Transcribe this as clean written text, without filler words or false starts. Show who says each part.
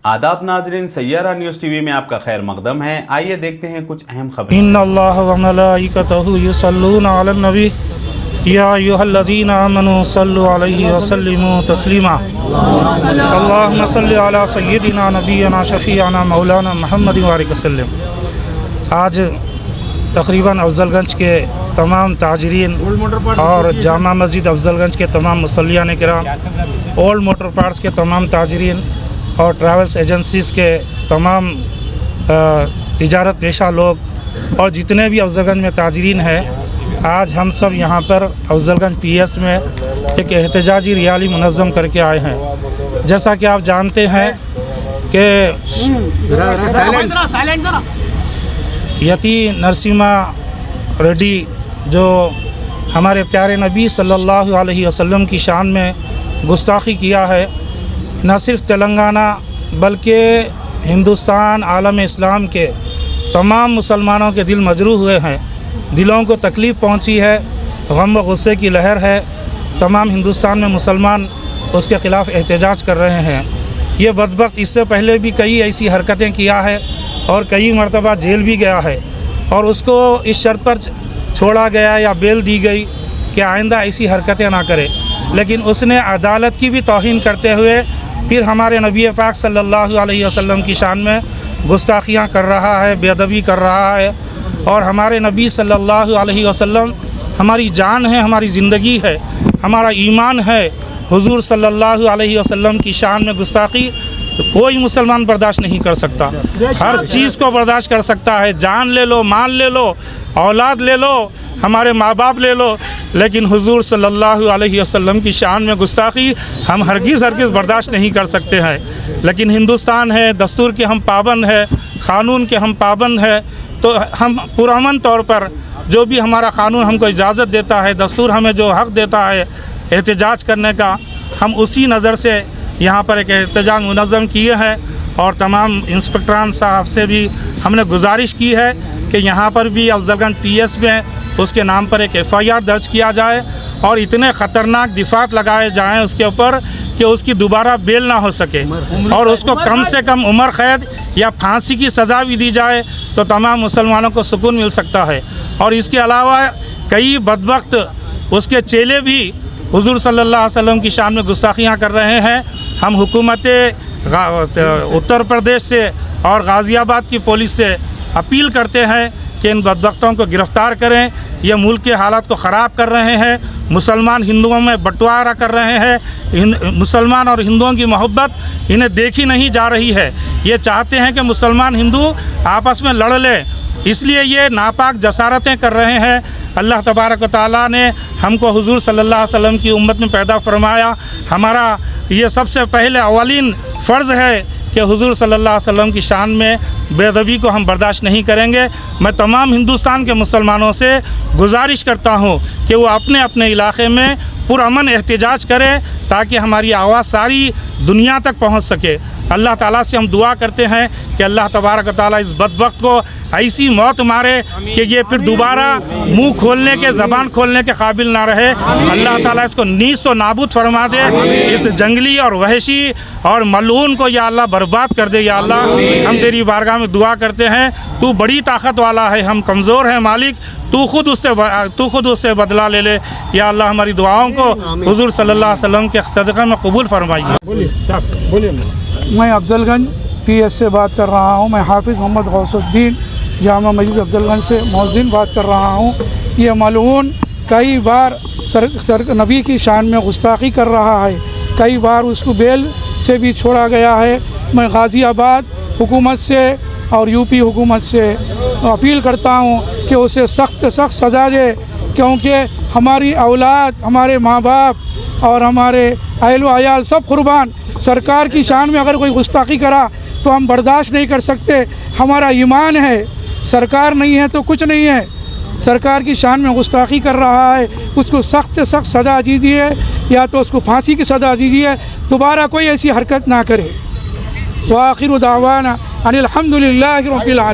Speaker 1: आदाब नाज़रीन, Saiyaara news TV में आपका खैर मकदम है। आइए देखते हैं कुछ अहम खबरें।
Speaker 2: इन्नल्लाह व मलाइकतहु युसल्लूना अलन नबी या अय्युहल्लज़ीना आमनू सल्लु अलैहि व सल्लिमू तस्लीमा। अल्लाहुम्मा सल्लि अला सय्यिदिना नबियना शफीअना मौलाना मुहम्मद व आलिहि वसल्लम। आज तकरीबन अफजलगंज के तमाम ताजरीन और जामा मस्जिद अफजलगंज के तमाम मुसल्लियान किराम, ओल्ड मोटर पार्ट्स के तमाम ताजरीन और ट्रैवल्स एजेंसीज़ के तमाम तिजारत पेशा लोग और जितने भी अफजलगंज में ताजरीन हैं, आज हम सब यहाँ पर अफजलगंज पीएस में एक एहतजाजी रैली मुनज़्ज़म करके आए हैं। जैसा कि आप जानते हैं कि यति नरसिम्हा रेड्डी जो हमारे प्यारे नबी सल्लल्लाहु अलैहि वसल्लम की शान में गुस्ताखी किया है, न सिर्फ तेलंगाना बल्कि हिंदुस्तान आलम इस्लाम के तमाम मुसलमानों के दिल मजरूह हुए हैं, दिलों को तकलीफ़ पहुंची है, गम व गुस्से की लहर है। तमाम हिंदुस्तान में मुसलमान उसके ख़िलाफ़ एहतजाज कर रहे हैं। ये बदबख्त इससे पहले भी कई ऐसी हरकतें किया है और कई मरतबा जेल भी गया है और उसको इस शर्त पर छोड़ा गया या बेल दी गई कि आइंदा ऐसी हरकतें ना करे, लेकिन उसने अदालत की भी तौहीन करते हुए फिर हमारे नबी पाक सल्लल्लाहु अलैहि वसल्लम की शान में गुस्ताखियाँ कर रहा है, बेअदबी कर रहा है। और हमारे नबी सल्लल्लाहु अलैहि वसल्लम हमारी जान है, हमारी ज़िंदगी है, हमारा ईमान है। हुजूर सल्लल्लाहु अलैहि वसल्लम की शान में गुस्ताखी कोई मुसलमान बर्दाश्त नहीं कर सकता। हर चीज़ को बर्दाश्त कर सकता है, जान ले लो, माल ले लो, औलाद ले लो, हमारे माँ बाप ले लो, लेकिन हुजूर सल्लल्लाहु अलैहि वसल्लम की शान में गुस्ताखी हम हरगिज़ बर्दाश्त नहीं कर सकते हैं। लेकिन हिंदुस्तान है, दस्तूर के हम पाबंद है, क़ानून के हम पाबंद है, तो हम पुरअमन तौर पर जो भी हमारा क़ानून हमको इजाज़त देता है, दस्तूर हमें जो हक़ देता है एहतजाज करने का, हम उसी नज़र से यहाँ पर एक एहतजाज मुनज़्ज़म किए हैं। और तमाम इंस्पेक्टरान साहब से भी हमने गुजारिश की है कि यहाँ पर भी अफजलगंज पीएस में उसके नाम पर एक FIR दर्ज किया जाए और इतने ख़तरनाक दिफ़ात लगाए जाएँ उसके ऊपर कि उसकी दोबारा बेल ना हो सके और उसको कम से कम उम्र कैद या फांसी की सज़ा भी दी जाए तो तमाम मुसलमानों को सुकून मिल सकता है। और इसके अलावा कई बदबख्त उसके चेले भी हुजूर सल्लल्लाहु अलैहि वसल्लम की शान में गुस्ताखियाँ कर रहे हैं। हम हुकूमत उत्तर प्रदेश से और गाज़ियाबाद की पुलिस से अपील करते हैं कि इन बदबख्तों को गिरफ़्तार करें। ये मुल्क के हालात को ख़राब कर रहे हैं, मुसलमान हिंदुओं में बंटवारा कर रहे हैं। मुसलमान और हिंदुओं की मोहब्बत इन्हें देखी नहीं जा रही है। ये चाहते हैं कि मुसलमान हिंदू आपस में लड़ लें, इसलिए ये नापाक जसारतें कर रहे हैं। अल्लाह तबारक व तआला ने हमको हुजूर सल्लल्लाहु अलैहि वसल्लम की उम्मत में पैदा फरमाया। हमारा ये सबसे पहले अवलीन फ़र्ज़ है कि हुजूर सल्लल्लाहु अलैहि वसल्लम की शान में बेअदबी को हम बर्दाश्त नहीं करेंगे। मैं तमाम हिंदुस्तान के मुसलमानों से गुजारिश करता हूँ कि वो अपने अपने इलाक़े में पुरअमन एहतजाज करें ताकि हमारी आवाज़ सारी दुनिया तक पहुँच सके। अल्लाह ताला से हम दुआ करते हैं कि अल्लाह तबारक व तआला इस बदबख्त को ऐसी मौत मारे कि ये फिर दोबारा मुंह खोलने के, ज़बान खोलने के काबिल ना रहे। अल्लाह ताला इसको नीज़ तो नाबूद फरमा दे, इस जंगली और वहशी और मलून को या अल्लाह बर्बाद कर दे। या अल्लाह, हम तेरी बारगाह में दुआ करते हैं, तू बड़ी ताकत वाला है, हम कमज़ोर हैं मालिक, तू खुद उससे बदला ले ले। या अल्लाह, हमारी दुआओं को हुजूर सल्लल्लाहु अलैहि वसल्लम के सदक़े में कबूल फरमाइए।
Speaker 3: मैं अफजलगंज पीएस से बात कर रहा हूँ। मैं हाफिज़ मोहम्मद गौसुद्दीन जामा मस्जिद अफजलगंज से मौज़िन बात कर रहा हूँ। ये मलऊन कई बार नबी की शान में गुस्ताखी कर रहा है, कई बार उसको बेल से भी छोड़ा गया है। मैं गाज़ियाबाद हुकूमत से और यूपी हुकूमत से अपील करता हूँ कि उसे सख्त से सख्त सज़ा दे, क्योंकि हमारी औलाद, हमारे माँ बाप और हमारे अहल व अयाल सब कुर्बान। सरकार की शान में अगर कोई गुस्ताखी करा तो हम बर्दाश्त नहीं कर सकते। हमारा ईमान है, सरकार नहीं है तो कुछ नहीं है। सरकार की शान में गुस्ताखी कर रहा है, उसको सख्त से सख्त सज़ा दीजिए या तो उसको फांसी की सज़ा दीजिए, दोबारा कोई ऐसी हरकत ना करे। व आखिर दावाना अनिल हम्दुलिल्लाहि रब्बिल आलमीन।